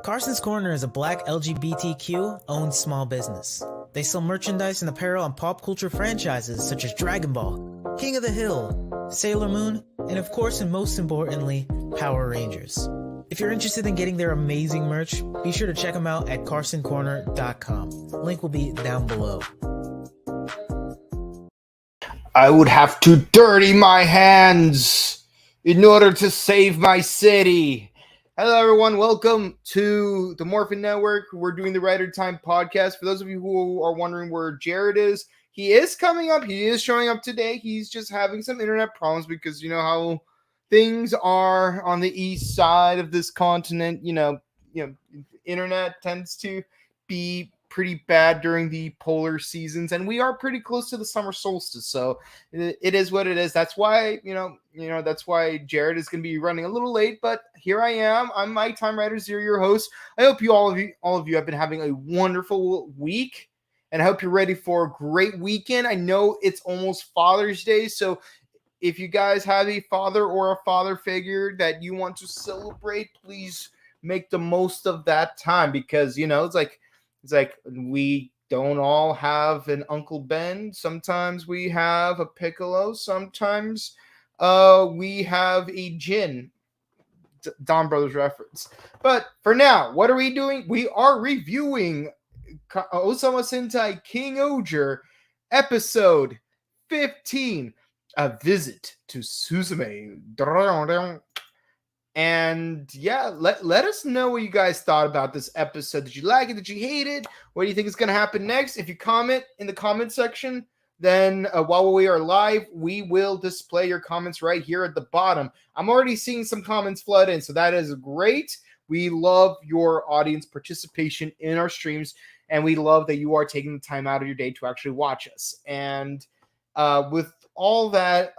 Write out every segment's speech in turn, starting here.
Carson's Corner is a black LGBTQ-owned small business. They sell merchandise and apparel on pop culture franchises such as Dragon Ball, King of the Hill, Sailor Moon, and of course and most importantly, Power Rangers. If you're interested in getting their amazing merch, be sure to check them out at carsoncorner.com. Link will be down below. I would have to dirty my hands in order to save my city. Hello, everyone. Welcome to the Morphin Network. We're doing the Rider Time podcast. For those of you who are wondering where Jared is, he is coming up. He is showing up today. He's just having some internet problems because you know how things are on the east side of this continent. You know, internet tends to be pretty bad during the polar seasons, and we are pretty close to the summer solstice, so it is what it is. That's why that's why Jared is going to be running a little late, but here I am. I'm Mike Time Rider Zero, your host. I hope all of you have been having a wonderful week, and I hope you're ready for a great weekend. I know it's almost Father's Day, so if you guys have a father or a father figure that you want to celebrate, please make the most of that time, because it's like we don't all have an Uncle Ben. Sometimes we have a Piccolo. Sometimes we have a Jin. Don Brothers reference. But for now, what are we doing? We are reviewing Ohsama Sentai KingOhger, episode 15, A Visit to Suzume. And yeah, let us know what you guys thought about this episode. Did you like it? Did you hate it? What do you think is going to happen next? If you comment in the comment section, then while we are live, we will display your comments right here at the bottom. I'm already seeing some comments flood in, so that is great. We love your audience participation in our streams, and we love that you are taking the time out of your day to actually watch us. And with all that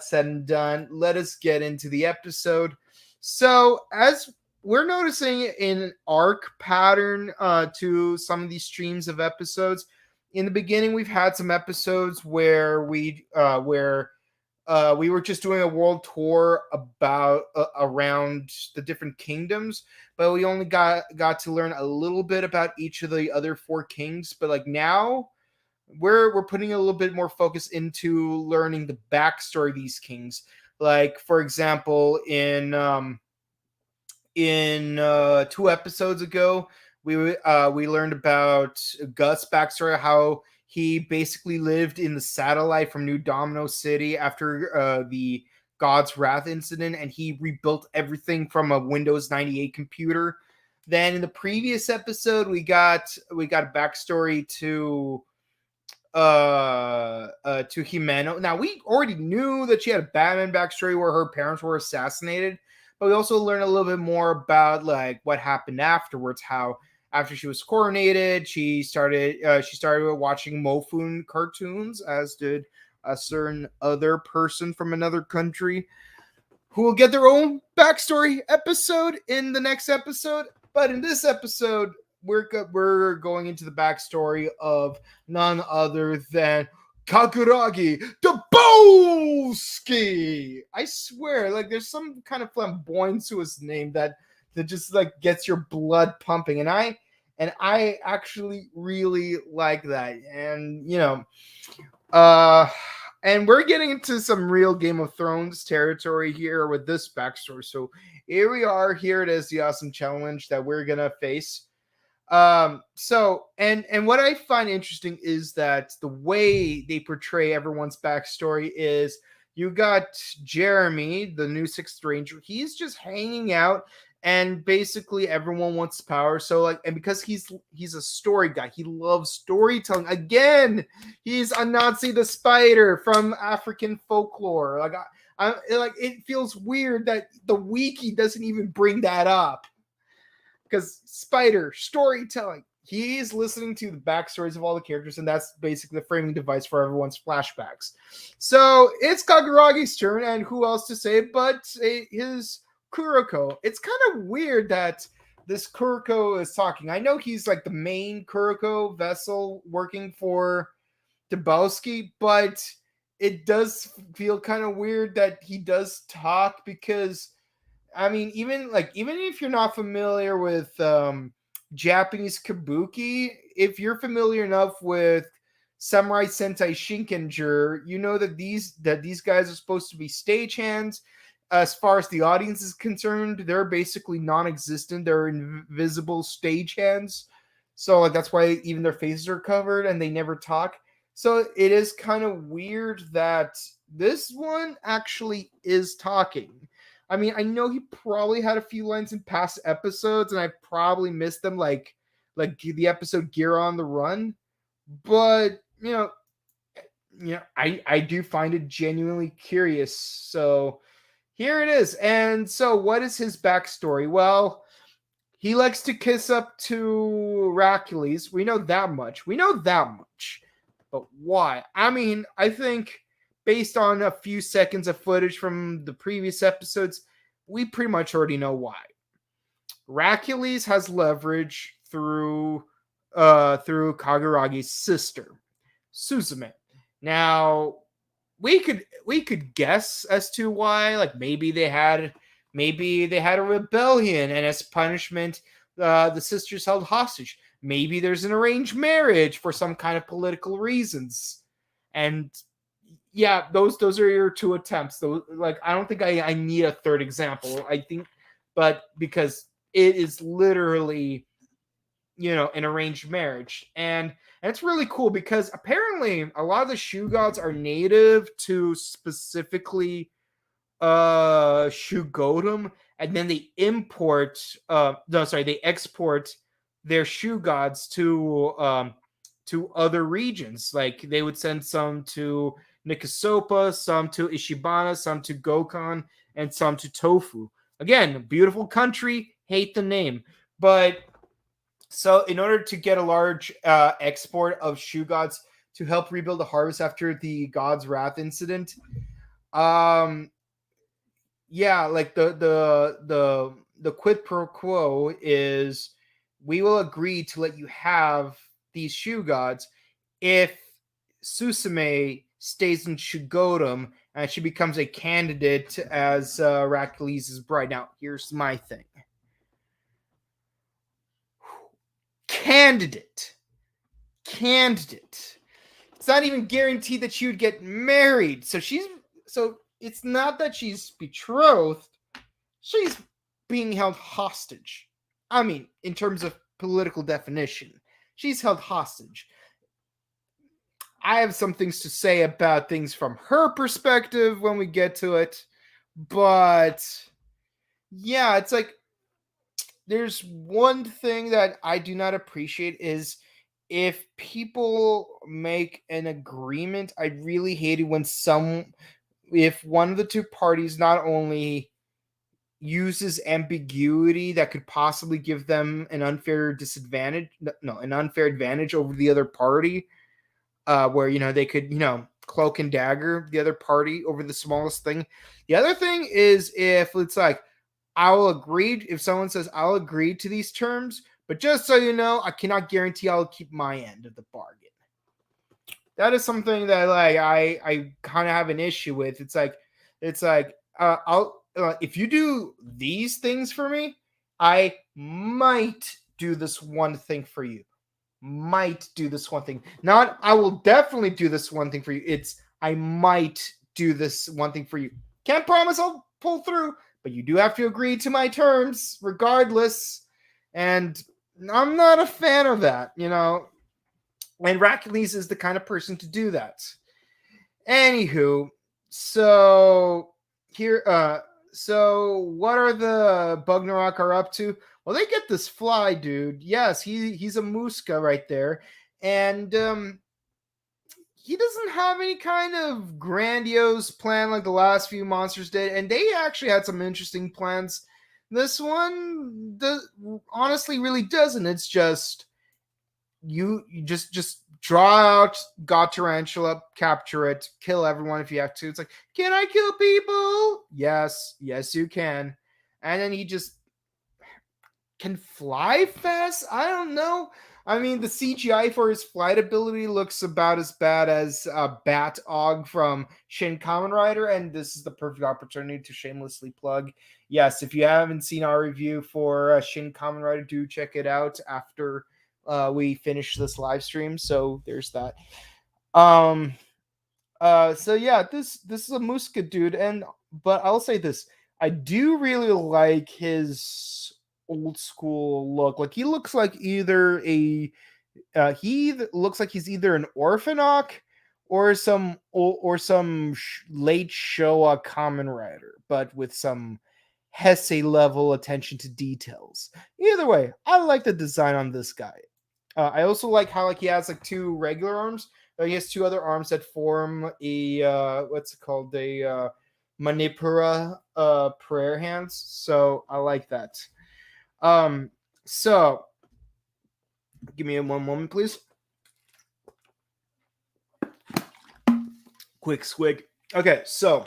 said and done, let us get into the episode. So, as we're noticing an arc pattern to some of these streams of episodes, in the beginning we've had some episodes where we were just doing a world tour about around the different kingdoms, but we only got to learn a little bit about each of the other four kings. But like now, we're putting a little bit more focus into learning the backstory of these kings. Like, for example, in 2 episodes ago, we learned about Gus' backstory, how he basically lived in the satellite from New Domino City after the God's Wrath incident, and he rebuilt everything from a Windows 98 computer. Then in the previous episode, we got a backstory to Himeno. Now, we already knew that she had a Batman backstory where her parents were assassinated, but we also learned a little bit more about like what happened afterwards. How after she was coronated, she started watching Mofun cartoons, as did a certain other person from another country who will get their own backstory episode in the next episode. But in this episode, we're going into the backstory of none other than Kakuragi Dabowski. I swear, like there's some kind of flamboyance to his name that just like gets your blood pumping, and I actually really like that. And and we're getting into some real Game of Thrones territory here with this backstory. So here we are. Here it is, the awesome challenge that we're gonna face. So what I find interesting is that the way they portray everyone's backstory is you got Jeremy, the new 6th Ranger. He's just hanging out, and basically everyone wants power. So like, and because he's a story guy, he loves storytelling. Again, he's Anansi the spider from African folklore. Like I like, it feels weird that the wiki doesn't even bring that up. Because spider, storytelling, he's listening to the backstories of all the characters, and that's basically the framing device for everyone's flashbacks. So it's Kaguragi's turn, and who else to say but his Kuroko. It's kind of weird that this Kuroko is talking. I know he's like the main Kuroko vessel working for Dabowski, but it does feel kind of weird that he does talk, because I mean, even if you're not familiar with Japanese kabuki, if you're familiar enough with Samurai Sentai KingOhger, you know that these guys are supposed to be stagehands. As far as the audience is concerned, they're basically non-existent. They're invisible stagehands. So like that's why even their faces are covered and they never talk. So it is kind of weird that this one actually is talking. I mean, I know he probably had a few lines in past episodes, and I probably missed them, like the episode "Gear on the Run." But I do find it genuinely curious. So here it is. And so, what is his backstory? Well, he likes to kiss up to Hercules. We know that much. But why? I mean, I think based on a few seconds of footage from the previous episodes, we pretty much already know why. Hercules has leverage through Kaguragi's sister, Suzume. Now, we could guess as to why. Like maybe they had a rebellion, and as punishment, the sisters held hostage. Maybe there's an arranged marriage for some kind of political reasons. And yeah, those are your two attempts. Those, like, I don't think I need a third example. I think, but because it is literally, an arranged marriage. And it's really cool because apparently a lot of the shoe gods are native to specifically Shugodum, and then they export their shoe gods to other regions. Like they would send some to Nikasopa, some to Ishibana, some to Gokon, and some to Tofu. Again, beautiful country, hate the name. But so in order to get a large export of shoe gods to help rebuild the harvest after the God's Wrath incident, like the quid pro quo is we will agree to let you have these shoe gods if Suzume stays in Shugodum and she becomes a candidate as Hercules' bride. Now, here's my thing. Candidate. It's not even guaranteed that she would get married. So it's not that she's betrothed. She's being held hostage. I mean, in terms of political definition, she's held hostage. I have some things to say about things from her perspective when we get to it. But yeah, it's like there's one thing that I do not appreciate is if people make an agreement. I really hate it when if one of the two parties not only uses ambiguity that could possibly give them an unfair advantage over the other party, where they could cloak and dagger the other party over the smallest thing. The other thing is if it's like if someone says I'll agree to these terms, but just so you know, I cannot guarantee I'll keep my end of the bargain. That is something that I kind of have an issue with. It's like I'll if you do these things for me, I might do this one thing for you. Might do this one thing. Not I will definitely do this one thing for you. It's I might do this one thing for you. Can't promise I'll pull through, but you do have to agree to my terms regardless. And I'm not a fan of that, And Hercules is the kind of person to do that. Anywho, so here, so what are the Bugnarok are up to? Well, they get this fly, dude. Yes, he's a Muska right there, and he doesn't have any kind of grandiose plan like the last few monsters did, and they actually had some interesting plans. This one honestly really doesn't. It's just you just draw out God Tarantula, capture it, kill everyone if you have to. It's like, can I kill people? Yes, you can. And then he just can fly fast. I don't know. I mean, the CGI for his flight ability looks about as bad as Bat Og from Shin Kamen Rider, and this is the perfect opportunity to shamelessly plug. Yes, if you haven't seen our review for Shin Kamen Rider, do check it out after we finish this live stream. So there's that. So yeah, this is a Muska dude, but I'll say this: I do really like his old school look. Like he looks like either looks like he's either an Orphanok or some late Showa Kamen Rider, but with some Hesse level attention to details. Either way, I like the design on this guy. I also like how he has two regular arms. He has two other arms that form a what's it called, a Manipura prayer hands. So I like that. So give me one moment, please. Quick swig. Okay, so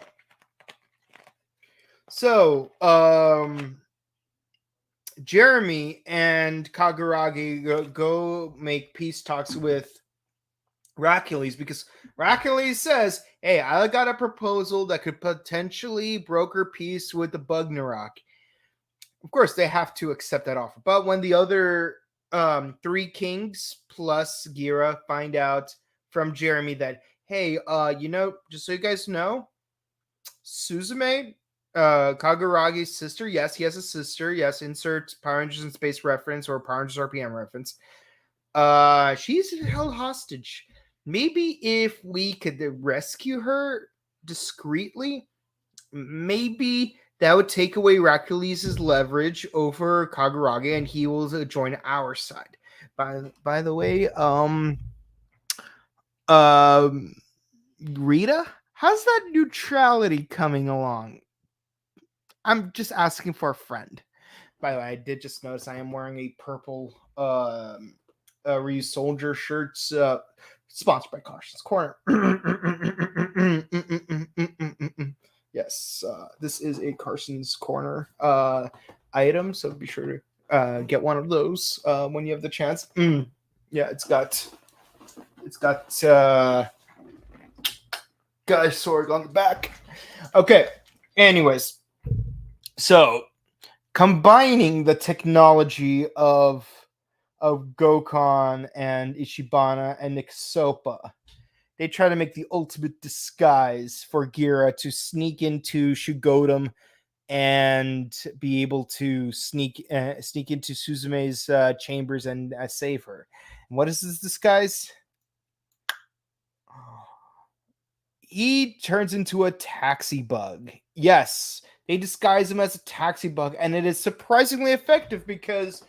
Jeremy and Kaguragi go make peace talks with Hercules, because Hercules says, hey, I got a proposal that could potentially broker peace with the Bugnarok. Of course, they have to accept that offer. But when the other three kings plus Gira find out from Jeremy that, hey, just so you guys know, Suzume, Kaguragi's sister, yes, he has a sister, yes, insert Power Rangers in Space reference or Power Rangers RPM reference. She's held hostage. Maybe if we could rescue her discreetly, maybe that would take away Hercules' leverage over Kaguragi, and he will join our side. By the way, Rita, how's that neutrality coming along? I'm just asking for a friend. By the way, I did just notice I am wearing a purple Ryu Soldier shirts, sponsored by Cautious Corner. Yes, this is a Carson's Corner item, so be sure to get one of those when you have the chance. Yeah, it's got Guy Sword on the back. Okay, anyways, so combining the technology of Gokon and Ishibana and Nixopa, they try to make the ultimate disguise for Gira to sneak into Shugodum and be able to sneak into Suzume's chambers and save her. And what is this disguise? He turns into a taxi bug. Yes, they disguise him as a taxi bug, and it is surprisingly effective because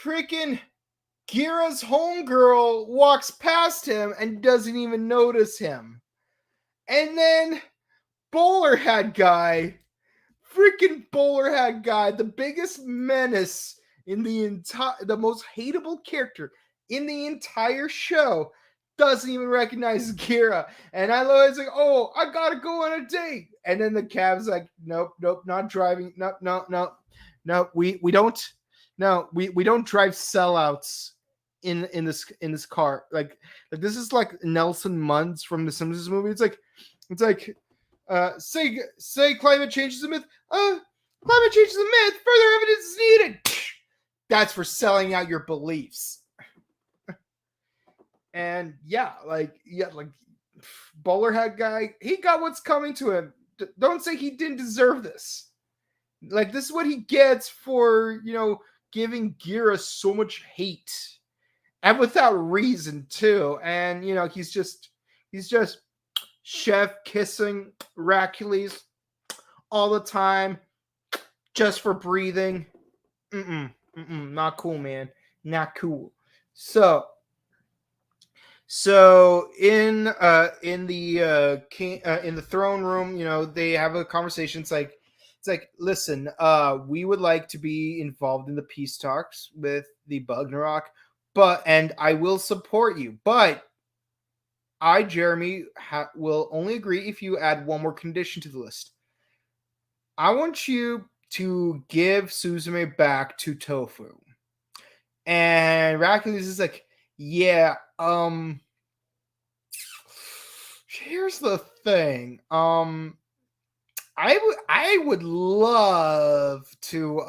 freaking Gira's homegirl walks past him and doesn't even notice him. And then Bowler Hat Guy, the biggest menace in the most hateable character in the entire show, doesn't even recognize Gira. And I was like, oh, I gotta go on a date. And then the cab's like, nope, not driving. No, we don't. No, we don't drive sellouts in this car. Like this is like Nelson Muntz from the Simpsons movie. It's like say climate change is a myth. Climate change is a myth. Further evidence is needed. That's for selling out your beliefs. And Bowler Hat Guy, he got what's coming to him. Don't say he didn't deserve this. Like, this is what he gets for, giving Gira so much hate. And without reason, too. And, he's just chef kissing Hercules all the time just for breathing. Not cool, man. Not cool. So in the throne room, they have a conversation. It's like, listen, we would like to be involved in the peace talks with the Bugnarok, and I will support you, but I, Jeremy, will only agree if you add one more condition to the list. I want you to give Suzume back to Tofu. And Hercules is like, yeah, here's the thing. I would love to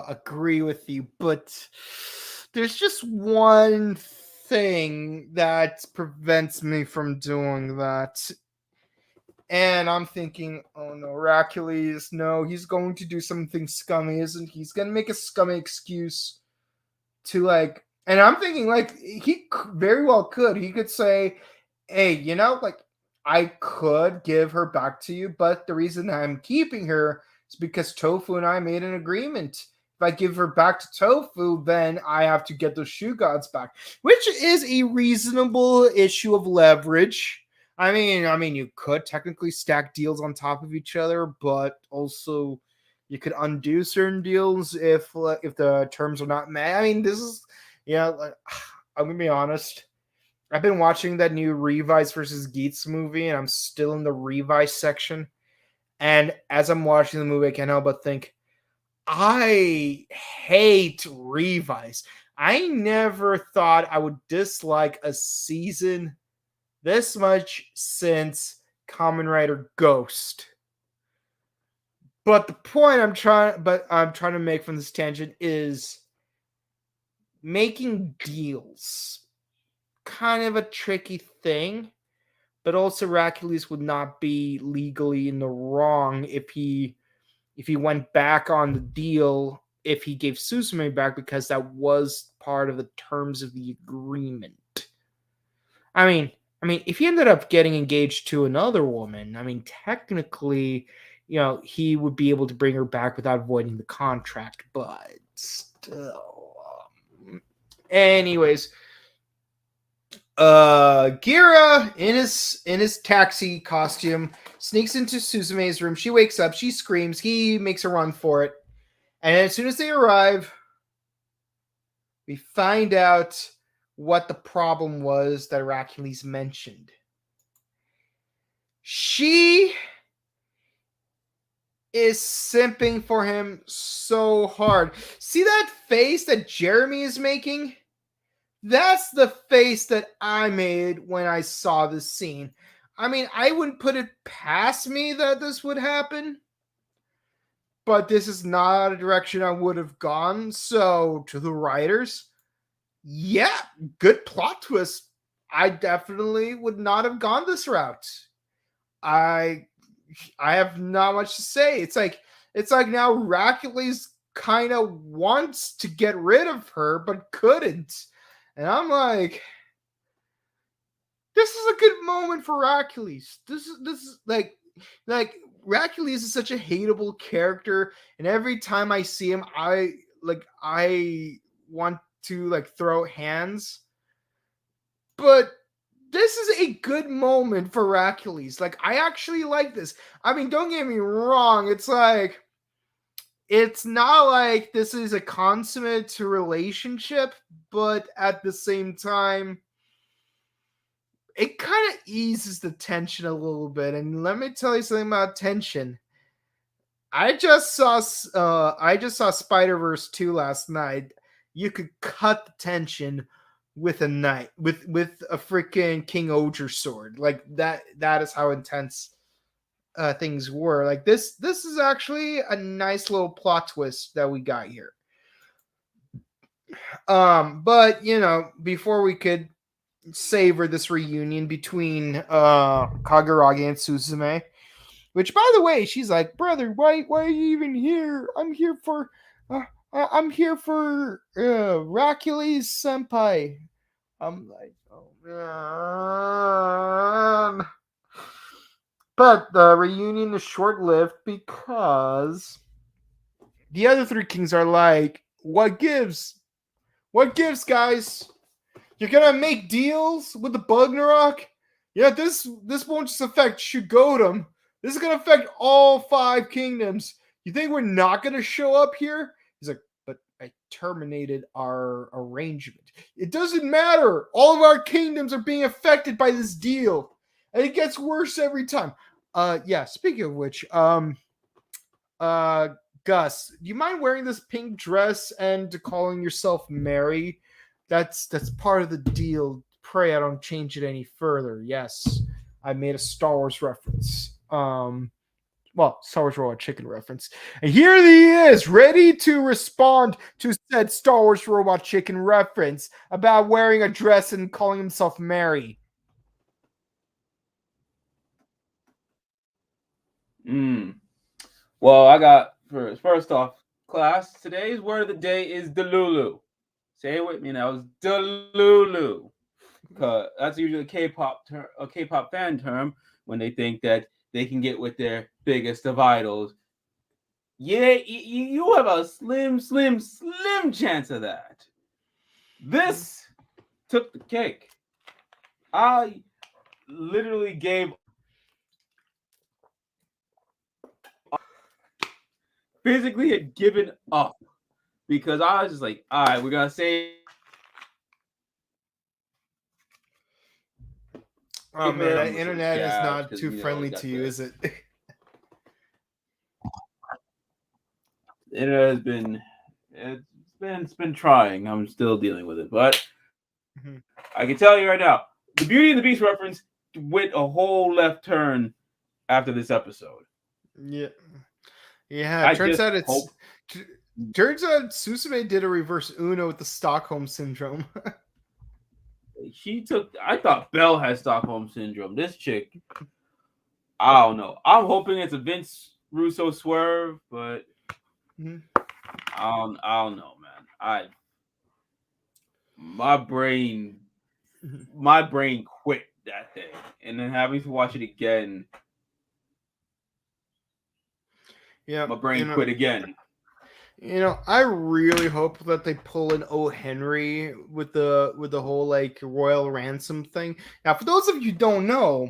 agree with you, but there's just one thing that prevents me from doing that. And I'm thinking, oh no, Hercules, no, he's going to do something scummy, isn't he? He's going to make a scummy excuse to like, and I'm thinking like he very well could. He could say, hey, like I could give her back to you, but the reason I'm keeping her is because Tofu and I made an agreement. If I give her back to Tofu, then I have to get those shoe gods back, which is a reasonable issue of leverage. I mean, you could technically stack deals on top of each other, but also you could undo certain deals if the terms are not met. I mean, this is like, I'm gonna be honest. I've been watching that new Revice versus Geats movie, and I'm still in the Revice section. And as I'm watching the movie, I can't help but think, I hate Revice. I never thought I would dislike a season this much since Kamen Rider Ghost. But the point I'm trying to make from this tangent is making deals kind of a tricky thing, but also Hercules would not be legally in the wrong if he went back on the deal, if he gave Suzume back, because that was part of the terms of the agreement. I mean, if he ended up getting engaged to another woman, I mean, technically, he would be able to bring her back without voiding the contract, but still. Anyways, Gira in his taxi costume sneaks into Suzume's room. She wakes up, she screams, he makes a run for it. And as soon as they arrive, we find out what the problem was that Hercules mentioned. She is simping for him so hard. See that face that Jeremy is making? That's the face that I made when I saw this scene. I mean, I wouldn't put it past me that this would happen, but this is not a direction I would have gone. So, to the writers, yeah, good plot twist. I definitely would not have gone this route. I have not much to say. It's like now Hercules kind of wants to get rid of her, but couldn't. And I'm like, this is a good moment for Hercules. This is like Hercules is such a hateable character, and every time I see him, I want to like throw hands. But this is a good moment for Hercules. Like, I actually like this. I mean, don't get me wrong. It's like, it's not like this is a consummate relationship, but at the same time, it kind of eases the tension a little bit. And let me tell you something about tension. I just saw Spider-Verse 2 last night. You could cut the tension with a knife, with a freaking KingOhger sword. Like that is how intense things were. Like this is actually a nice little plot twist that we got here. But before we could savor this reunion between Kaguragi and Suzume, which, by the way, she's like, brother, why are you even here? I'm here for Hercules senpai. I'm like, oh man. But the reunion is short-lived because the other three kings are like, what gives? What gives, guys? You're gonna make deals with the Bugnarok? Yeah, this won't just affect Shugodum. This is gonna affect all 5 kingdoms. You think we're not gonna show up here? He's like, but I terminated our arrangement. It doesn't matter. All of our kingdoms are being affected by this deal. And it gets worse every time. Yeah, speaking of which, Gus, do you mind wearing this pink dress and calling yourself Mary That's part of the deal. Pray I don't change it any further. Yes, I made a Star Wars reference. Star Wars Robot Chicken reference. And here he is, ready to respond to said Star Wars Robot Chicken reference about wearing a dress and calling himself Mary. Well, I got first off, class, today's word of the day is Delulu. Say it with me now. It's Delulu. Cause that's usually a K-pop fan term when they think that they can get with their biggest of idols. Yeah, you have a slim chance of that. This took the cake. I literally physically had given up because I was just like, all right, we're gonna say. Oh man, that internet is not too friendly to you, is it? It has been, it's been trying. I'm still dealing with it, but I can tell you right now, the Beauty and the Beast reference went a whole left turn after this episode. Yeah. Turns out Suzume did a reverse Uno with the Stockholm Syndrome. I thought Belle had Stockholm Syndrome. This chick, I don't know. I'm hoping it's a Vince Russo swerve, but I don't know, man. My brain quit that day, and then having to watch it again. Yeah, my brain quit again. I really hope that they pull in O. Henry with the whole like royal ransom thing. Now, for those of you who don't know,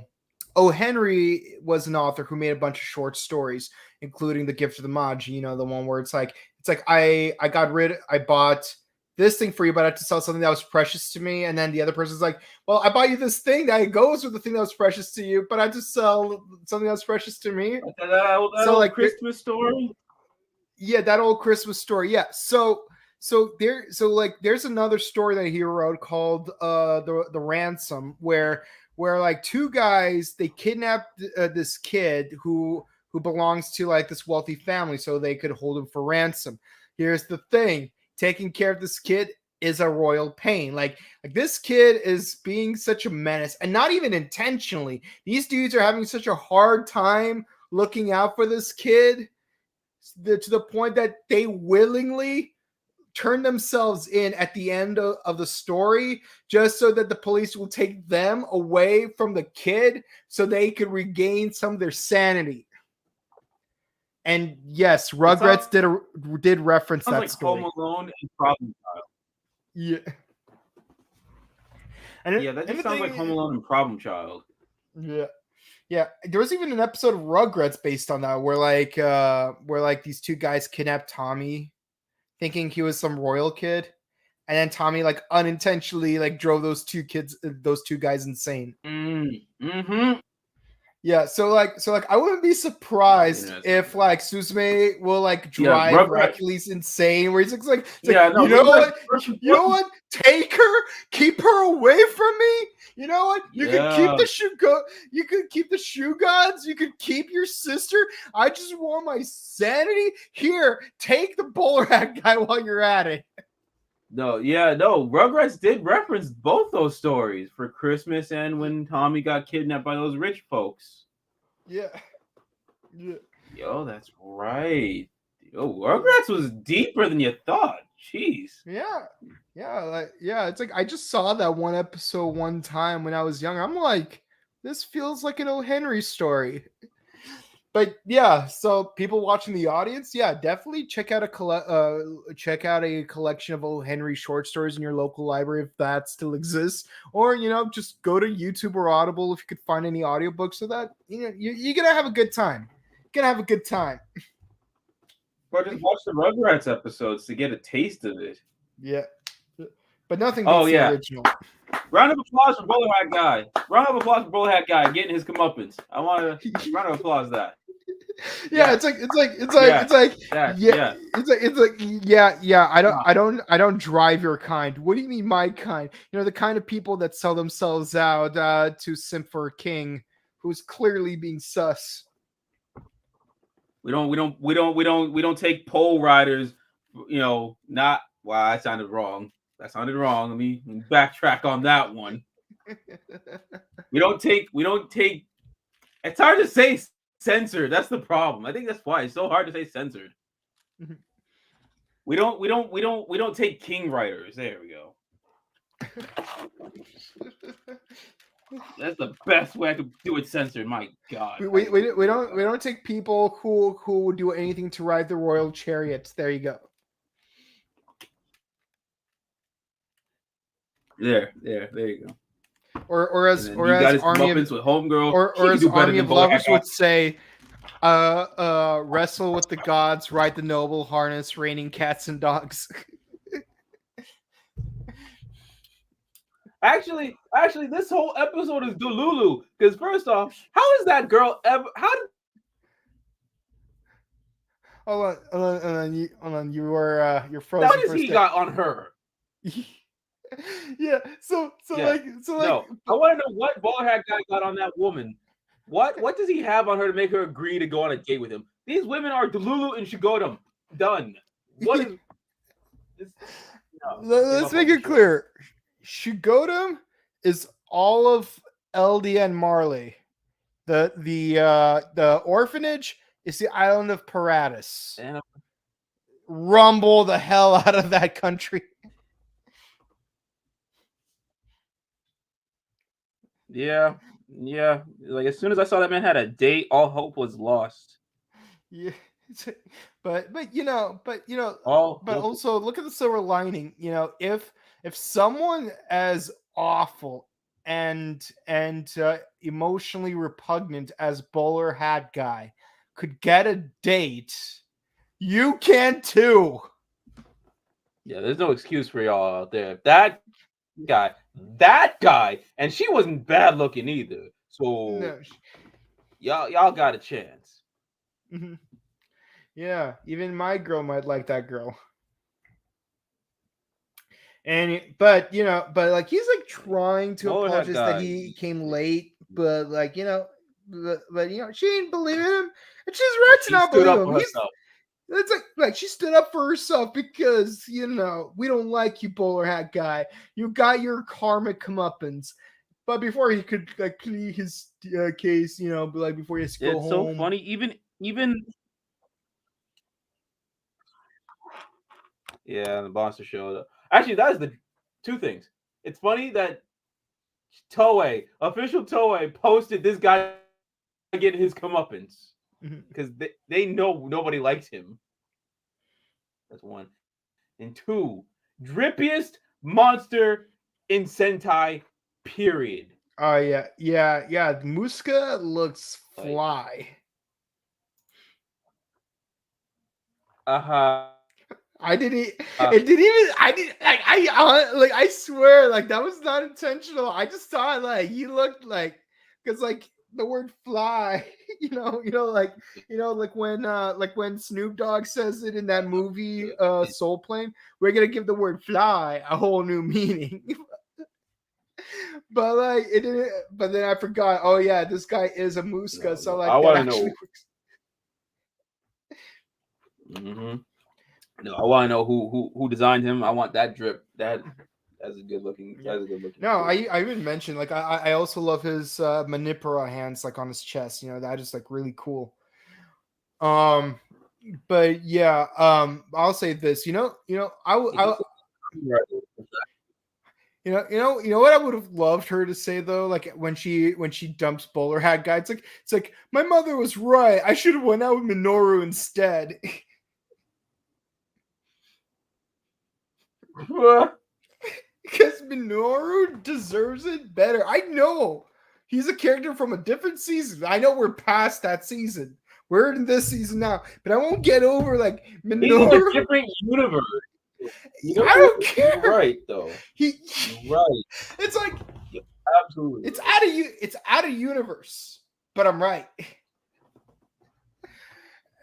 O. Henry was an author who made a bunch of short stories, including The Gift of the Magi. The one where it's like I bought this thing for you, but I had to sell something that was precious to me, and then the other person's like, well, I bought you this thing that goes with the thing that was precious to you, but I had to sell something that was precious to me. That old Christmas story. Yeah, that old Christmas story. Yeah. So there's another story that he wrote called the Ransom, where like two guys, they kidnapped this kid who belongs to like this wealthy family so they could hold him for ransom. Here's the thing. Taking care of this kid is a royal pain. Like this kid is being such a menace, and not even intentionally. These dudes are having such a hard time looking out for this kid to the point that they willingly turn themselves in at the end of the story just so that the police will take them away from the kid so they could regain some of their sanity. And yes, Rugrats did reference that like story. Home Alone and Problem Child. Yeah. That just sounds like Home Alone and Problem Child. Yeah. Yeah, there was even an episode of Rugrats based on that where these two guys kidnapped Tommy thinking he was some royal kid, and then Tommy like unintentionally like drove those two guys insane. Mm-hmm. Yeah, so I wouldn't be surprised if like Suzume will like drive Hercules insane, where he's like, you know what? Take her, keep her away from me. You know what? You could keep the you could keep the shoe gods, you could keep your sister. I just want my sanity. Here, take the bowler hat guy while you're at it. No, Rugrats did reference both those stories for Christmas and when Tommy got kidnapped by those rich folks. Yeah. Yo, that's right. Yo, Rugrats was deeper than you thought. Jeez. Yeah. It's like I just saw that one episode one time when I was younger. I'm like, this feels like an O. Henry story. But yeah, so people watching the audience, definitely check out a collection of O. Henry short stories in your local library if that still exists, or just go to YouTube or Audible if you could find any audiobooks so that you're gonna have a good time. Or just watch the Rugrats episodes to get a taste of it. Yeah, but nothing beats the original. Round of applause for Bowler Hat Guy. Round of applause for Bowler Hat Guy getting his comeuppance. I want to round of applause that. Yeah, it's like I don't drive your kind. What do you mean my kind? You know, the kind of people that sell themselves out to simp for a king who's clearly being sus. We don't take pole riders, you know, not wow, that sounded wrong. Let me backtrack on that one. We don't take it's hard to say censored. That's the problem. I think that's why it's so hard to say censored. We don't take king writers. There we go. That's the best way I could do it censored. My God. We don't take people who do anything to ride the royal chariots. There you go. There you go. Or as Army of with homegirl, or as Army of Lovers would say, wrestle with the gods, ride the noble harness, raining cats and dogs. Actually, this whole episode is Delulu. Because first off, how is that girl ever? How did? Hold on. You're frozen. What has he got on her? Yeah. So. No, I want to know what bald hat guy got on that woman. What does he have on her to make her agree to go on a date with him? These women are Delulu and Shigodam. Done. What is? Let's make it clear. Shigodam is all of Eldia and Marley. The orphanage is the island of Paratus. Rumble the hell out of that country. Yeah. Like as soon as I saw that man had a date, all hope was lost. Yeah. But also look at the silver lining. You know, if someone as awful and emotionally repugnant as Bowler Hat Guy could get a date, you can too. Yeah, there's no excuse for y'all out there. That guy, and she wasn't bad looking either. So no. y'all got a chance. Mm-hmm. Yeah, even my girl might like that girl. But like he's like trying to apologize that he came late, but like but she ain't believing him, and she's right to not believe him. It's like she stood up for herself because we don't like you, Bowler Hat Guy. You got your karmic comeuppance. But before he could like plead his case, but like before he has to go home. It's so funny, even. Yeah, the monster show. Actually, that is the two things. It's funny that official Toei, posted this guy getting his comeuppance because they know nobody likes him. That's one. And two, drippiest monster in Sentai, period. Oh yeah. Muska looks fly. I swear, like that was not intentional. I just thought like he looked like, because like the word fly, like when Snoop Dogg says it in that movie Soul Plane, we're gonna give the word fly a whole new meaning. But like it didn't. But then I forgot. Oh yeah, this guy is a Muska. So like I want to know. No, I want to know who designed him. I want that drip. That's a good looking. That's a good looking. No, I even mentioned like I also love his manipura hands like on his chest. That is like really cool. But yeah, I'll say this. What I would have loved her to say though, like when she dumps Bowler Hat Guy, it's like my mother was right. I should have went out with Minoru instead. Because Minoru deserves it better. I know he's a character from a different season. I know we're past that season. We're in this season now, but I won't get over like Minoru. He's in a different universe. I don't care. You're right though. You're right. It's like absolutely. It's out of universe, but I'm right.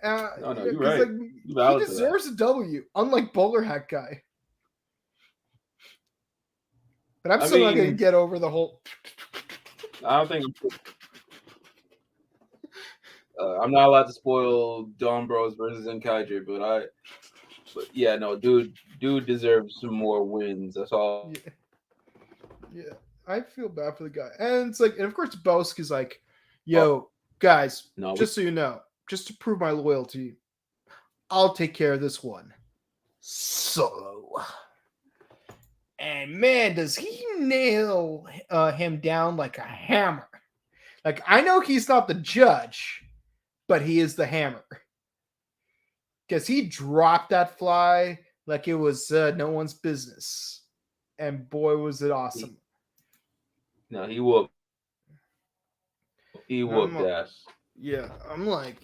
No, you're right. Like, he deserves a W, unlike Bowler Hat Guy. But I'm still not going to get over the whole. I don't think I'm not allowed to spoil Dawn Bros versus Enkaiju, but yeah, no, dude deserves some more wins. That's all. Yeah, I feel bad for the guy, and it's like, and of course, Bosk is like, "Yo, guys, just so you know, just to prove my loyalty, I'll take care of this one solo." And man, does he nail him down like a hammer. Like, I know he's not the judge, but he is the hammer. Because he dropped that fly like it was no one's business. And boy, was it awesome. No, he whooped. He whooped ass. Yeah, I'm like,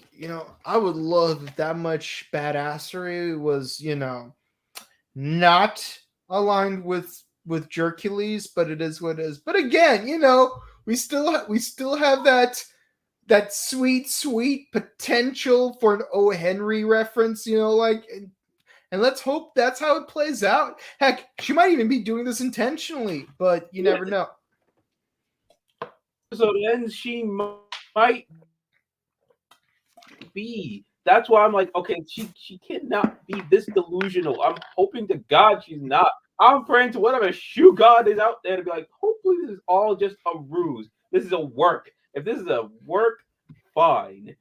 I would love if that much badassery was, not aligned with Jercules, but it is what it is. But again, we still have that sweet potential for an O. Henry reference, and let's hope that's how it plays out. Heck, she might even be doing this intentionally, but you never know. So then she might be. That's why I'm like, okay, she cannot be this delusional. I'm hoping to God she's not. I'm praying to whatever shoe god is out there to be like, hopefully this is all just a ruse. This is a work. If this is a work, fine.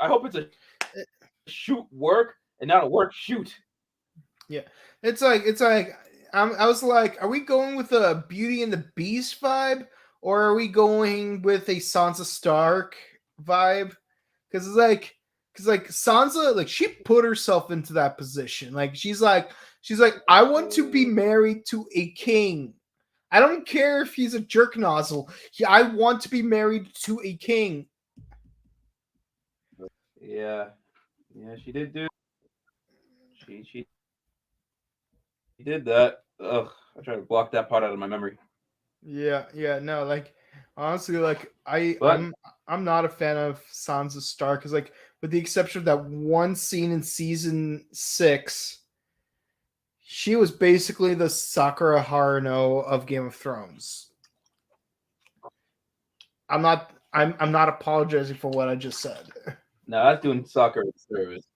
I hope it's a shoot work and not a work shoot. Yeah, it's like I was like, are we going with a Beauty and the Beast vibe, or are we going with a Sansa Stark vibe? Because Sansa, like, she put herself into that position. Like, she's like, I want to be married to a king. I don't care if he's a jerk nozzle. I want to be married to a king. Yeah, she did do. She did that. Ugh, I try to block that part out of my memory. Yeah, no, like, honestly, like, I'm not a fan of Sansa Stark, because, like, with the exception of that one scene in season 6, she was basically the Sakura Haruno of Game of Thrones. I'm not apologizing for what I just said. No, that's doing Sakura a service.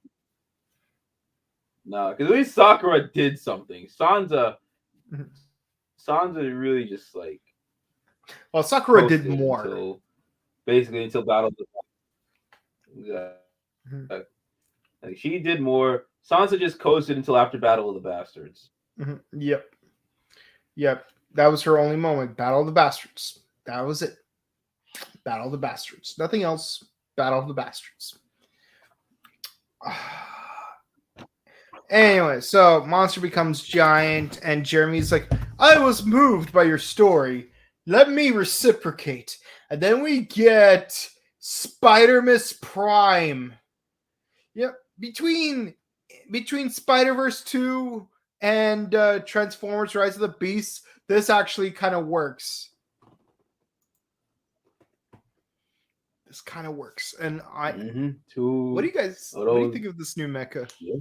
No, because at least Sakura did something. Sansa really just like. Well, Sakura did more. Until Battle of the Like, she did more. Sansa just coasted until after Battle of the Bastards. Mm-hmm. Yep. That was her only moment. Battle of the Bastards. That was it. Battle of the Bastards. Nothing else. Battle of the Bastards. Anyway, so Monster becomes giant, and Jeremy's like, I was moved by your story. Let me reciprocate. And then we get Spider-Miss Prime. Yep. Between Spider-Verse 2 and Transformers Rise of the Beast, this actually kind of works. This kind of works. And what do you guys think of this new mecha? Yeah.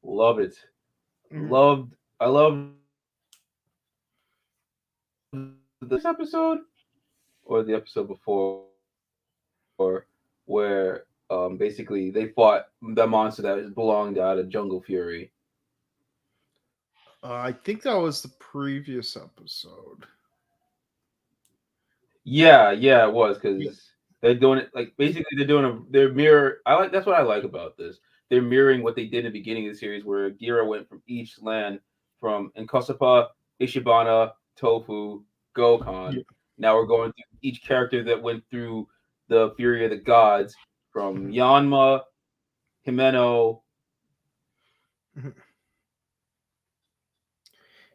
Love it. Mm-hmm. I loved this episode or the episode before, where basically they fought the monster that belonged out of Jungle Fury. I think that was the previous episode. Yeah, it was, because they're doing it like basically they're mirror. That's what I like about this. They're mirroring what they did in the beginning of the series, where Gira went from each land, from Nkosapa, Ishibana, Tofu, Gokhan. Yeah. Now we're going through each character that went through the Fury of the Gods, from Yanma, Himeno, and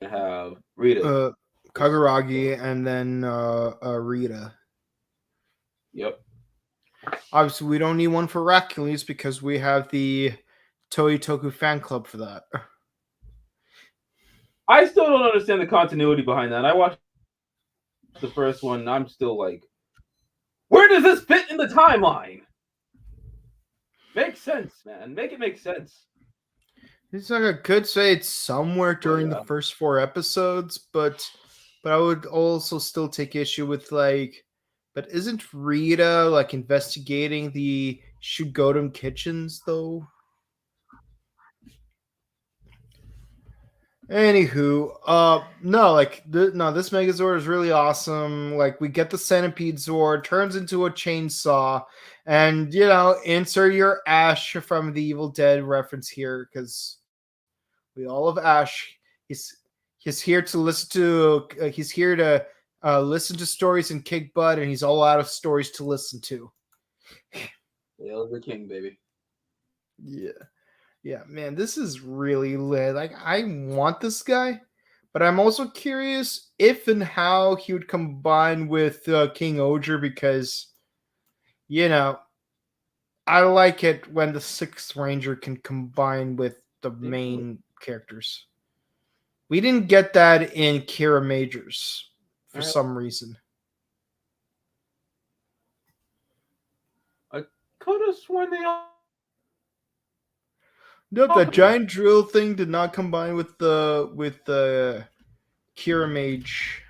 have Rita. Kaguragi, and then Rita. Yep. Obviously, we don't need one for Hercules because we have the Toei Toku fan club for that. I still don't understand the continuity behind that. I watched the first one, and I'm still like, where does this fit in the timeline? Makes sense, man. Make it make sense. It's like I could say it's somewhere during the first 4 episodes, but I would also still take issue with like, but isn't Rita like investigating the Shugodum kitchens though? Anywho, no, like no, this Megazord is really awesome. Like we get the Centipede Zord, turns into a chainsaw, and insert your Ash from the Evil Dead reference here because we all love Ash. He's here to listen to listen to stories and kick butt, and he's all out of stories to listen to. Hail the king, baby. Yeah, man, this is really lit. Like, I want this guy, but I'm also curious if and how he would combine with KingOhger because, I like it when the Sixth Ranger can combine with the main characters. We didn't get that in Kira Majors for some reason. I could have sworn they all. No, that giant drill thing did not combine with the Kira Mage.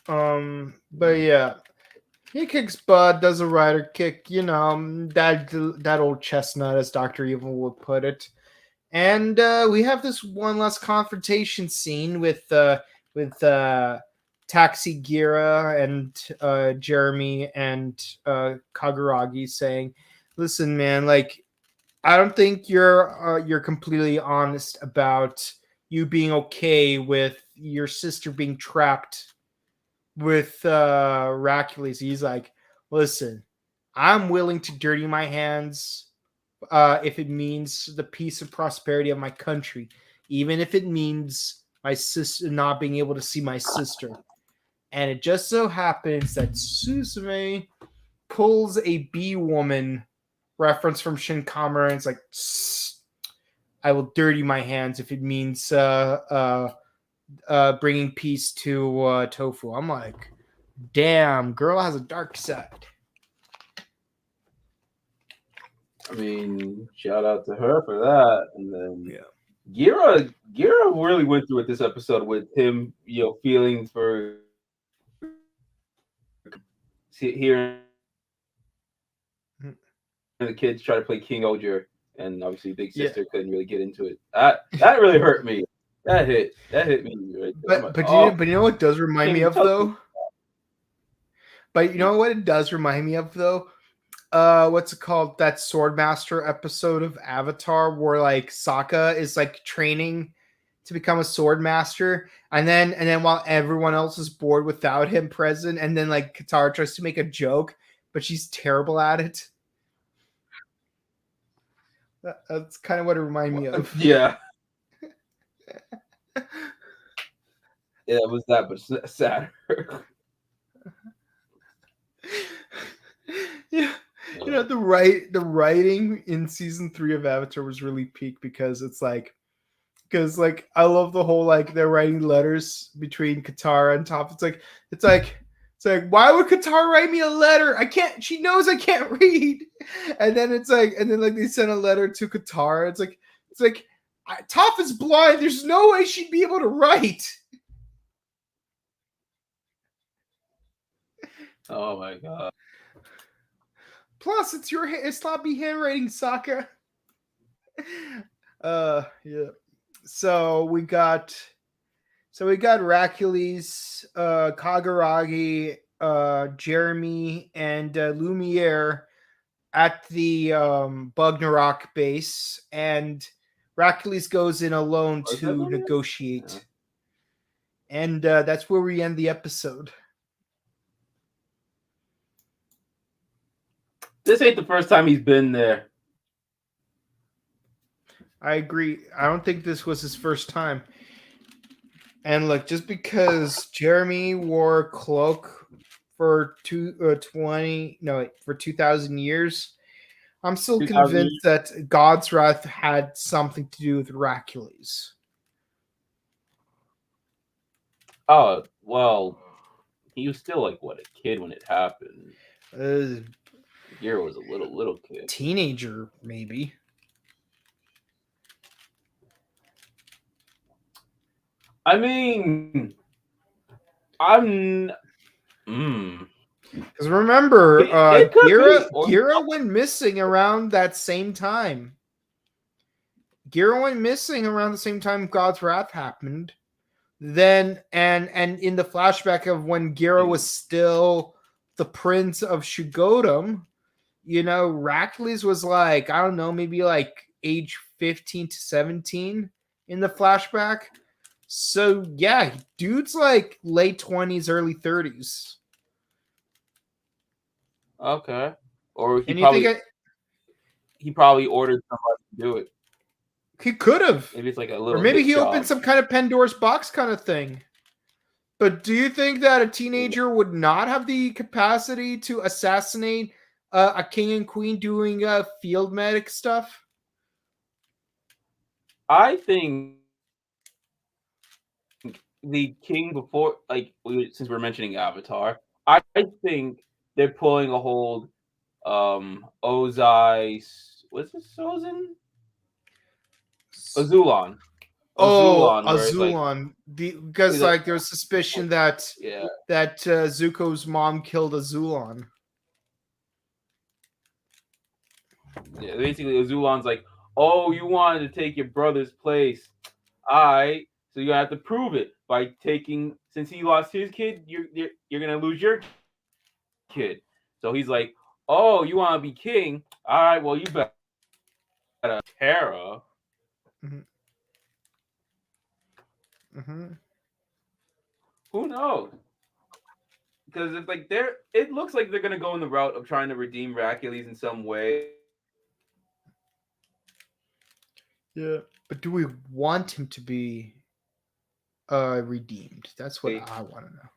But yeah, he kicks butt, does a rider kick, that old chestnut, as Dr. Evil would put it. And we have this one last confrontation scene with Taxi Gira and Jeremy and Kaguragi saying, "Listen, man, like I don't think you're completely honest about you being okay with your sister being trapped with Hercules." He's like, "Listen, I'm willing to dirty my hands if it means the peace and prosperity of my country, even if it means my sister not being able to see my sister." And it just so happens that Suzume pulls a bee woman reference from Shin Kamen, and it's like, "I will dirty my hands if it means bringing peace to Tofu." I'm like, damn, girl has a dark side. I mean, shout out to her for that. And then Gira really went through it this episode with him, feeling for hearing the kids try to play KingOhger, and obviously Big Sister couldn't really get into it. That really hurt me. That hit me. Right there. But you know what does remind me of though? But you know what it does remind me of though? What's it called? That Swordmaster episode of Avatar where like Sokka is like training to become a swordmaster, and then while everyone else is bored without him present, and then like Katara tries to make a joke, but she's terrible at it. That's kind of what it reminded me of. Yeah. Yeah, it was that, but sadder. Yeah. The writing in season 3 of Avatar was really peak because because I love the whole like they're writing letters between Katara and Toph. It's like why would Katara write me a letter? She knows I can't read. And then they send a letter to Katara. It's like Toph is blind. There's no way she'd be able to write. Oh my god. Plus, it's sloppy handwriting, Sokka. Yeah. So we got Hercules, Kaguragi, Jeremy, and Lumiere at the Bugnarok base, and Hercules goes in alone to negotiate. Yeah. And that's where we end the episode. This ain't the first time he's been there. I agree. I don't think this was his first time. And look, just because Jeremy wore a cloak for 2,000 years, I'm still convinced that God's Wrath had something to do with Hercules. Oh, well, he was still like a kid when it happened. Gira was a little kid. Teenager, maybe. I mean, I'm. Because remember, It could be. Or Gira went missing around that same time. Gira went missing around the same time God's Wrath happened. Then and in the flashback of when Gira was still the prince of Shugodum, Rackley's was like, I don't know, maybe like age 15 to 17 in the flashback. So yeah, dude's like late 20s, early 30s. okay. Or And you think he probably ordered somebody to do it. he could have. Maybe it's like a Or little maybe hit he job. opened some kind of Pandora's box kind of thing. But do you think that a teenager would not have the capacity to assassinate a king and queen doing field medic stuff? I think the king before, since we're mentioning Avatar, I think they're pulling a hold. Ozai, what's this? Sozin? Azulon. Oh, Azulon, where it's like Azulon. Because like there's suspicion that Zuko's mom killed Azulon. Yeah, basically Azulon's like, oh, you wanted to take your brother's place. So you have to prove it by since he lost his kid, you're gonna lose your kid. So he's like, oh, you want to be king? All right, well, you better Terra. Mm-hmm. Mm-hmm. Who knows? Because it's like it looks like they're gonna go in the route of trying to redeem Hercules in some way. Yeah, but do we want him to be redeemed? That's what I want to know.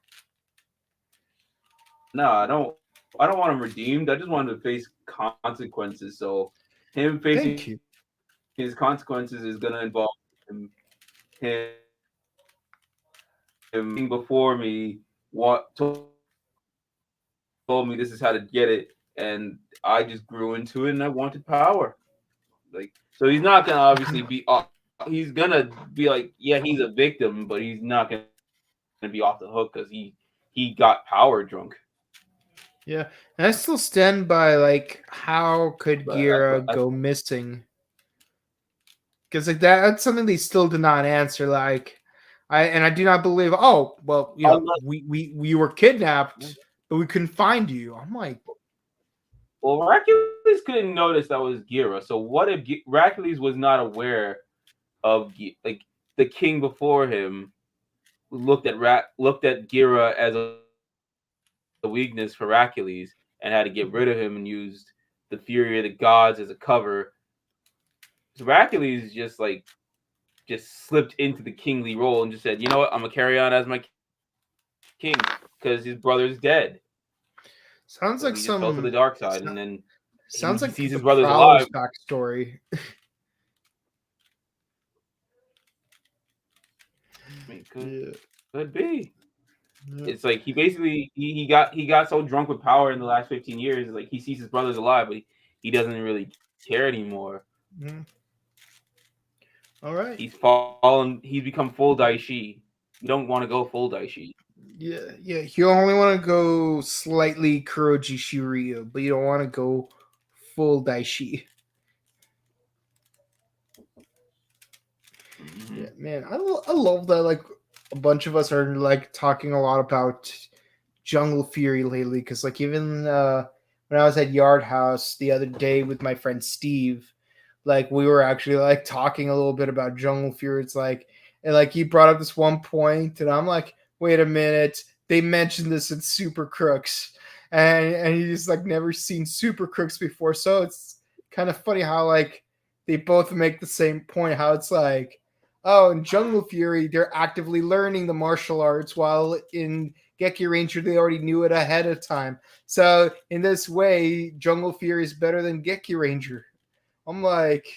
No, I don't. I don't want him redeemed. I just want him to face consequences. So him facing his consequences is gonna involve him before me told me this is how to get it, and I just grew into it, and I wanted power. Like, so he's not gonna obviously be. He's gonna be like, yeah, he's a victim, but he's not gonna be off the hook because he got power drunk. Yeah, and I still stand by like, how could Gira go missing? Because like that's something they still did not answer. Like, I do not believe. Oh well, we were kidnapped, but we couldn't find you. I'm like, well, Hercules couldn't notice that was Gira. So what if Hercules was not aware of like the king before him looked at Gira as a weakness for Hercules and had to get rid of him and used the fury of the gods as a cover. So Hercules just slipped into the kingly role and just said, you know what, I'm gonna carry on as my king because his brother's dead. Sounds like he just fell to the dark side, and then sounds like sees his brother's alive. Backstory. Could be. Yeah. It's like he basically he got so drunk with power in the last 15 years. Like he sees his brothers alive, but he doesn't really care anymore. Mm-hmm. All right. He's become full Daishi. You don't want to go full Daishi. Yeah. You only want to go slightly Kuroji Shiryu, but you don't want to go full Daishi. Mm-hmm. Yeah, man, I love that. Like, a bunch of us are like talking a lot about Jungle Fury lately, because like even when I was at Yard House the other day with my friend Steve, like we were actually like talking a little bit about Jungle Fury. It's like, and like he brought up this one point, and I'm like, wait a minute, they mentioned this in Super Crooks, and he's like never seen Super Crooks before, so it's kind of funny how like they both make the same point, how it's like, oh, in Jungle Fury, they're actively learning the martial arts, while in Geki Ranger, they already knew it ahead of time. So in this way, Jungle Fury is better than Geki Ranger. I'm like,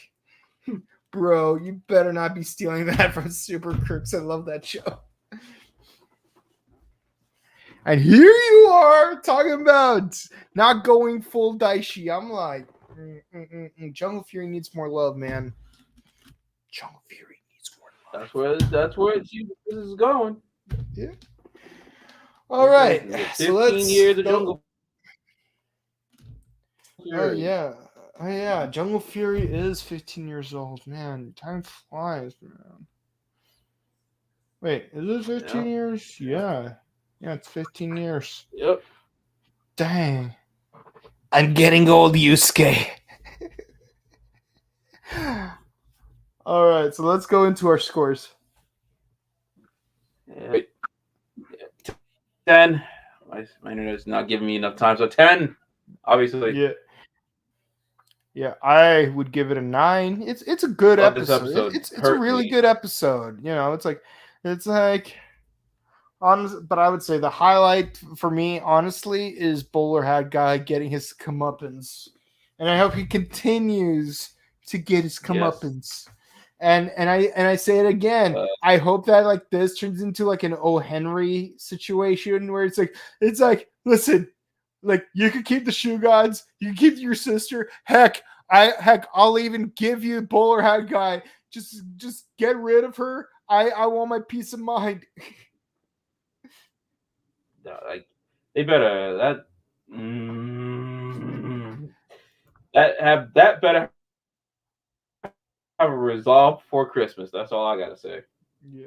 bro, you better not be stealing that from Super Crooks. I love that show. And here you are talking about not going full Daishi. I'm like, Jungle Fury needs more love, man. Jungle Fury needs more love. That's where this is going. Yeah. All right. 15 So let's years of Jungle Fury. Oh yeah. Jungle Fury is 15 years old, man. Time flies, man. Wait, is it 15 years? Yeah. Yeah, it's 15 years. Yep. Dang. I'm getting old, Yusuke. All right, so let's go into our scores. Yeah. 10. My internet's not giving me enough time, so 10. Obviously. Yeah, I would give it a 9. It's a good episode. It's a really good episode. You know, it's like but I would say the highlight for me, honestly, is Bowler Hat Guy getting his comeuppance, and I hope he continues to get his comeuppance. Yes. And I say it again. I hope that like this turns into like an O. Henry situation where it's like listen, like you can keep the Shoe Gods, you can keep your sister. Heck, I'll even give you Bowler Hat Guy. Just get rid of her. I want my peace of mind. Like they better that better have a resolve before Christmas. That's all I gotta say. Yeah.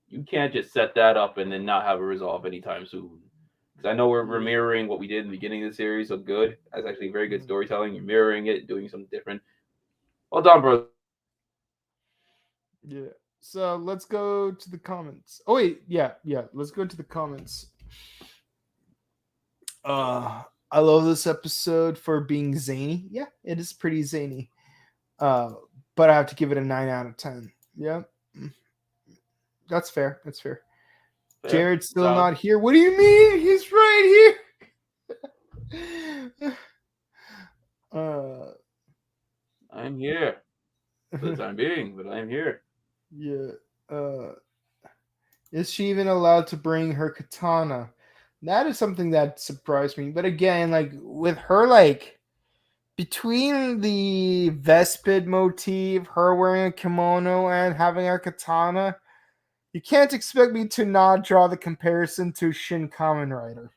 You can't just set that up and then not have a resolve anytime soon. Because I know we're mirroring what we did in the beginning of the series, so good. That's actually very good storytelling. You're mirroring it, doing something different. Well done, bro. Yeah. So let's go to the comments. Oh wait, yeah. Let's go to the comments. I love this episode for being zany. Yeah, it is pretty zany. But I have to give it a 9 out of 10. Yeah. That's fair. Jared's still not here. What do you mean? He's right here. I'm here. For the time being, but I'm here. Yeah. Is she even allowed to bring her katana? That is something that surprised me. But again, like with her, like between the Vespid motif, her wearing a kimono, and having a katana, you can't expect me to not draw the comparison to Shin Kamen Rider.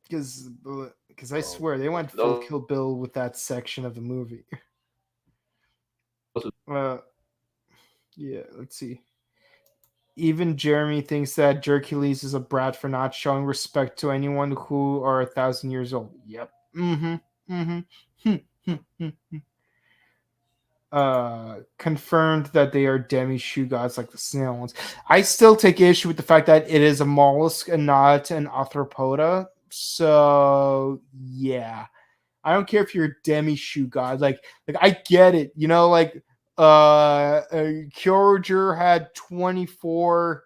Because I swear they went full Kill Bill with that section of the movie. Yeah, let's see. Even Jeremy thinks that Hercules is a brat for not showing respect to anyone who are 1,000 years old. Yep. Confirmed that they are demi shoe gods like the snail ones. I still take issue with the fact that it is a mollusk and not an arthropoda. So yeah, I don't care if you're a demi shoe god. Like I get it. You know, like KingOhger had 24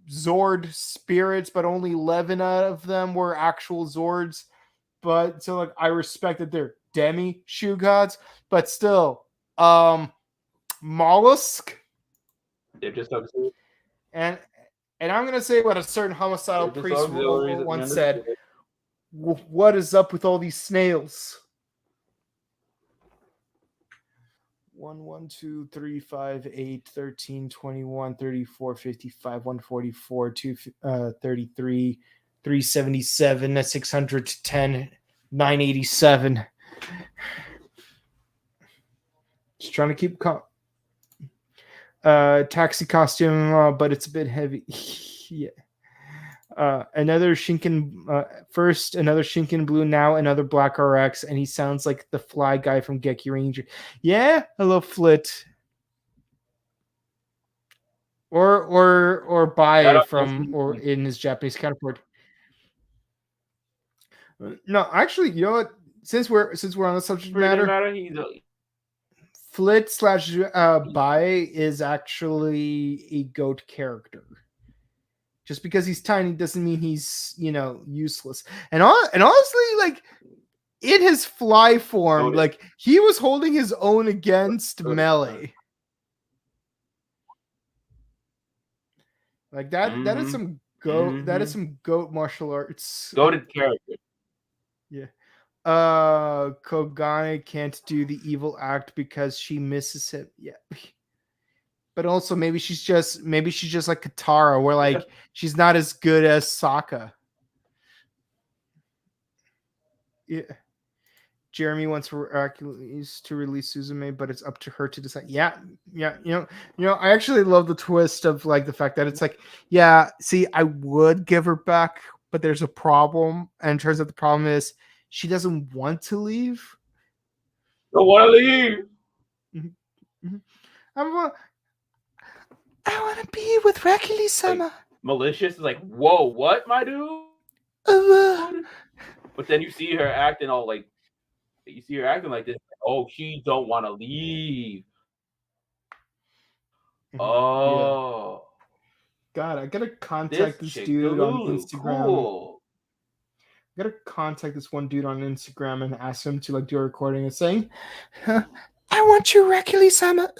Zord spirits, but only 11 of them were actual Zords. But so like I respect that they're demi shoe gods, but still, mollusk. They're just and I'm gonna say what a certain homicidal priest once said. What is up with all these snails? 1, 1, 2, 3, 5, 8, 13, 21, 34, 55, 144, 33, 377, 610, 987. Just trying to keep calm. Taxi costume, but it's a bit heavy. Yeah. Another Shinken, first another Shinken blue, now another black RX, and he sounds like the fly guy from Geki Ranger. Yeah, hello Flit. Or Bai from or in his Japanese counterpart. No, actually, you know what? Since we're on the subject matter, Flit / Bai is actually a goat character. Just because he's tiny doesn't mean he's, useless. And honestly, like in his fly form, like he was holding his own against Melee. Like that is some goat. That is some goat martial arts. Goated character. Yeah. Kogane can't do the evil act because she misses him. Yeah. But also maybe she's just like Katara, where like she's not as good as Sokka. Yeah. Jeremy wants Hercules to release Suzume, but it's up to her to decide. Yeah. You know, I actually love the twist of like the fact that it's like, yeah, see, I would give her back, but there's a problem, and it turns out the problem is she doesn't want to leave. Don't want to leave. I want to be with Hercules-sama. Like, malicious is like, whoa, what, my dude? But then you see her acting all like, you see her acting like this. Oh, she don't want to leave. Oh. God, I gotta contact this dude on Instagram. Cool. I gotta contact this one dude on Instagram and ask him to like do a recording and saying, I want you, Hercules-sama.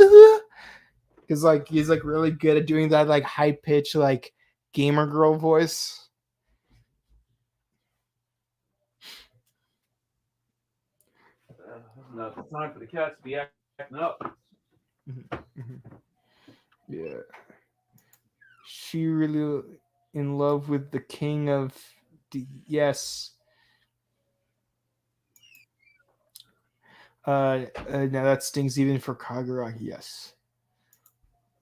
Because like he's like really good at doing that like high pitch like gamer girl voice. Now it's time for the cats to be acting up. Yeah. She really in love with the king of yes. Now that stings even for Kagura. Yes.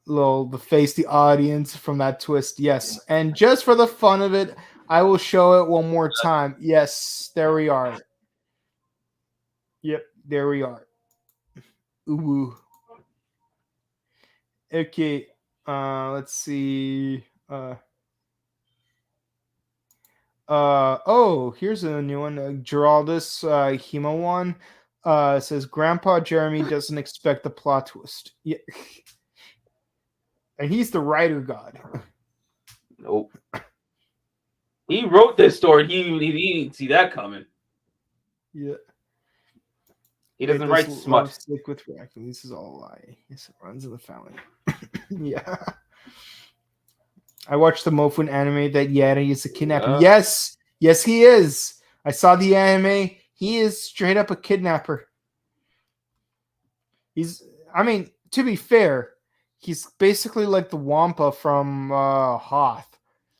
Lol, the face the audience from that twist. Yes. And just for the fun of it, I will show it one more time. Yes, there we are. Yep, there we are. Ooh. Okay. Let's see. Oh, here's a new one. Geraldus Himawan says Grandpa Jeremy doesn't expect the plot twist. Yeah. And he's the writer god. Nope. He wrote this story. He didn't see that coming. Yeah. He doesn't write smut. Stick with Raccoon. This is all a lie. Yes, it runs in the family. Yeah. I watched the Morphin anime that Yeti is a kidnapper. Yeah. Yes. Yes, he is. I saw the anime. He is straight up a kidnapper. I mean, to be fair, he's basically like the Wampa from Hoth.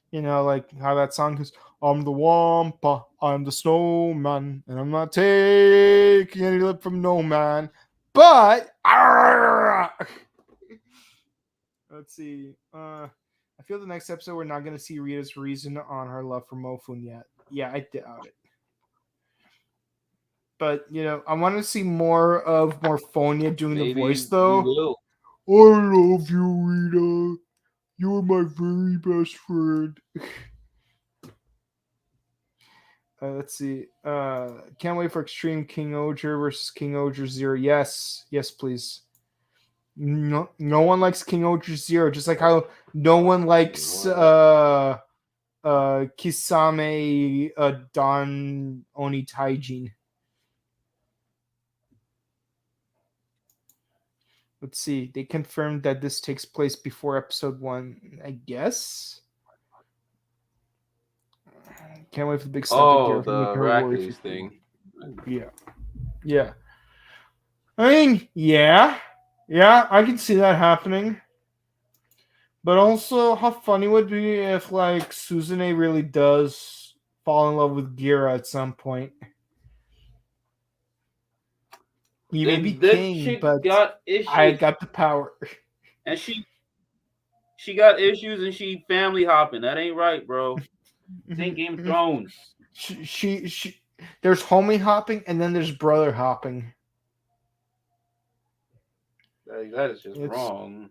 You know, like how that song goes, I'm the Wampa, I'm the snowman, and I'm not taking any lip from no man. But let's see. I feel the next episode we're not gonna see Rita's reason on her love for Mofun yet. Yeah, I doubt it. But you know, I want to see more of Morphonia doing the voice though. I love you, Rita. You're my very best friend. Let's see. Can't wait for Extreme KingOhger versus KingOhger 0. Yes, please. No one likes KingOhger 0, just like how no one likes Kisame Don Oni Taijin. Let's see. They confirmed that this takes place before episode 1, I guess. Can't wait for the big stuff. Oh, the Hercules thing. Yeah. I mean, yeah, I can see that happening. But also, how funny would it be if like Suzume really does fall in love with Gira at some point? He may be king, but I got the power. And she got issues and she family hopping. That ain't right, bro. This ain't Game of Thrones. She there's homie hopping and then there's brother hopping. That is just wrong.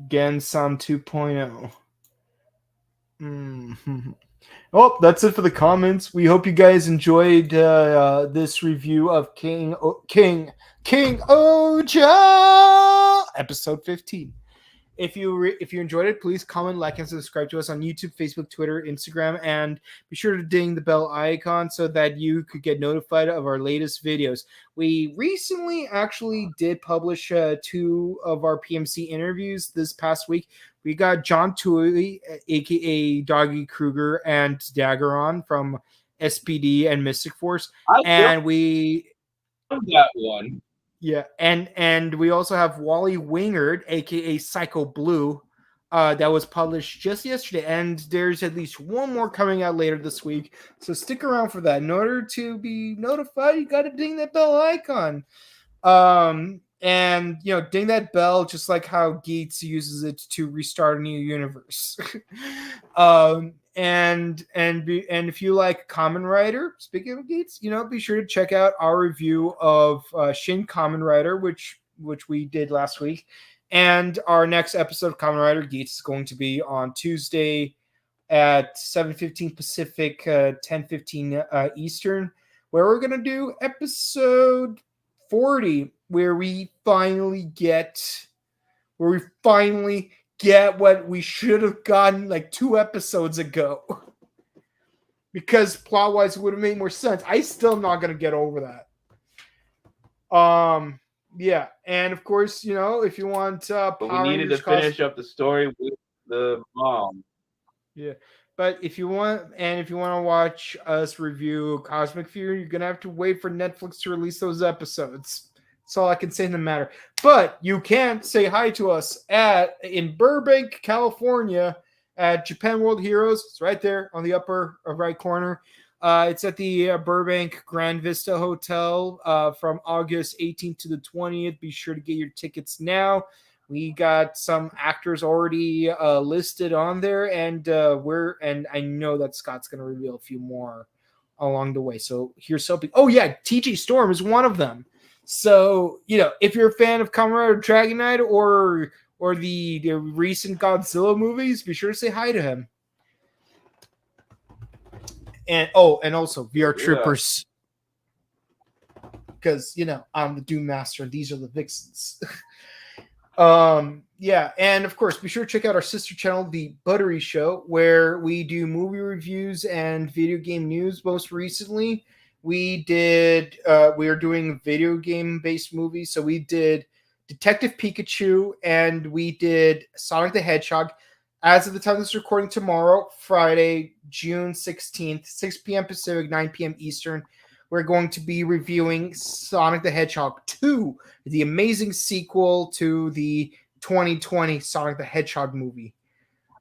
Gen-san 2.0. Oh, that's it for the comments. We hope you guys enjoyed this review of KingOhger episode 15. If you enjoyed it, please comment, like, and subscribe to us on YouTube, Facebook, Twitter, Instagram, and be sure to ding the bell icon so that you could get notified of our latest videos. We recently actually did publish 2 of our PMC interviews this past week. We got John Tui, aka Doggy Kruger, and Daggeron from SPD and Mystic Force, and we that one. Yeah, and we also have Wally Wingard, aka Psycho Blue, that was published just yesterday, and there's at least one more coming out later this week. So stick around for that. In order to be notified, you got to ding that bell icon. And ding that bell just like how Geats uses it to restart a new universe. And if you like Kamen Rider, speaking of Geats, be sure to check out our review of Shin Kamen Rider, which we did last week. And our next episode of Kamen Rider Geats is going to be on Tuesday at 7:15 Pacific, 10:15 Eastern, where we're gonna do episode 40, where we finally get what we should have gotten like 2 episodes ago. Because plot-wise, it would have made more sense. I still not gonna get over that. Yeah, and of course, if you want but we needed to finish up the story with the mom. Yeah. But if you want to watch us review Cosmic Fury, you're gonna have to wait for Netflix to release those episodes. That's all I can say in the matter. But you can say hi to us in Burbank, California, at Japan World Heroes. It's right there on the upper right corner. It's at the Burbank Grand Vista Hotel from August 18th to the 20th. Be sure to get your tickets now. We got some actors already listed on there, and I know that Scott's going to reveal a few more along the way. So here's hoping. Oh yeah, TJ Storm is one of them. So if you're a fan of Kamen Rider Dragon Knight or the recent Godzilla movies, be sure to say hi to him. And also VR Troopers, because I'm the Doom Master and these are the Vixens. Yeah, and of course, be sure to check out our sister channel, The Buttery Show, where we do movie reviews and video game news. Most recently, we are doing video game based movies. So we did Detective Pikachu and we did Sonic the Hedgehog. As of the time of this recording, tomorrow, Friday, June 16th, 6 p.m. Pacific, 9 p.m. Eastern, we're going to be reviewing Sonic the Hedgehog 2, the amazing sequel to the 2020 Sonic the Hedgehog movie.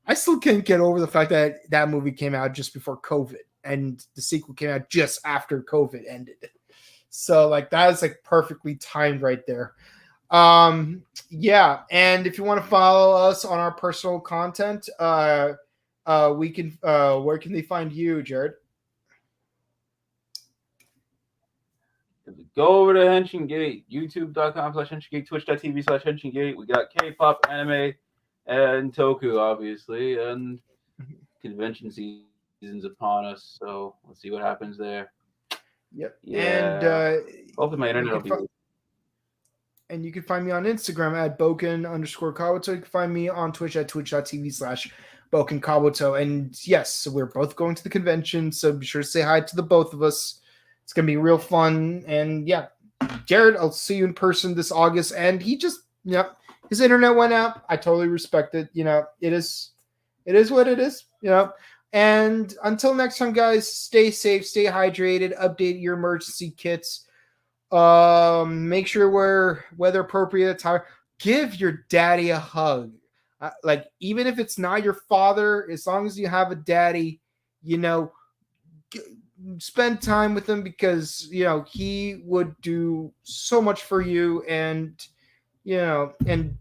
I still can't get over the fact that that movie came out just before COVID, and the sequel came out just after COVID ended. So, that is, perfectly timed right there. Yeah, and if you want to follow us on our personal content, we can. Where can they find you, Jared? Go over to Henshin Gate, youtube.com/Henshin Gate, twitch.tv/Henshin Gate. We got K-pop, anime, and Toku, obviously, and convention season's upon us. So let's see what happens there. Yep. Yeah. And hopefully my internet will be. And you can find me on Instagram at Boken_Kabuto. You can find me on Twitch at twitch.tv/BokenKabuto. And yes, we're both going to the convention, so be sure to say hi to the both of us. It's going to be real fun. And yeah, Jared, I'll see you in person this August. And he just, his internet went out. I totally respect it. It is what it is, And until next time, guys, stay safe, stay hydrated, update your emergency kits. Make sure we're weather appropriate attire. Give your daddy a hug. Even if it's not your father, as long as you have a daddy, spend time with him, because he would do so much for you, and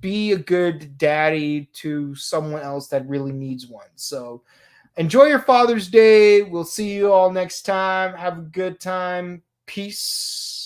be a good daddy to someone else that really needs one. So enjoy your Father's Day. We'll see you all next time. Have a good time. Peace.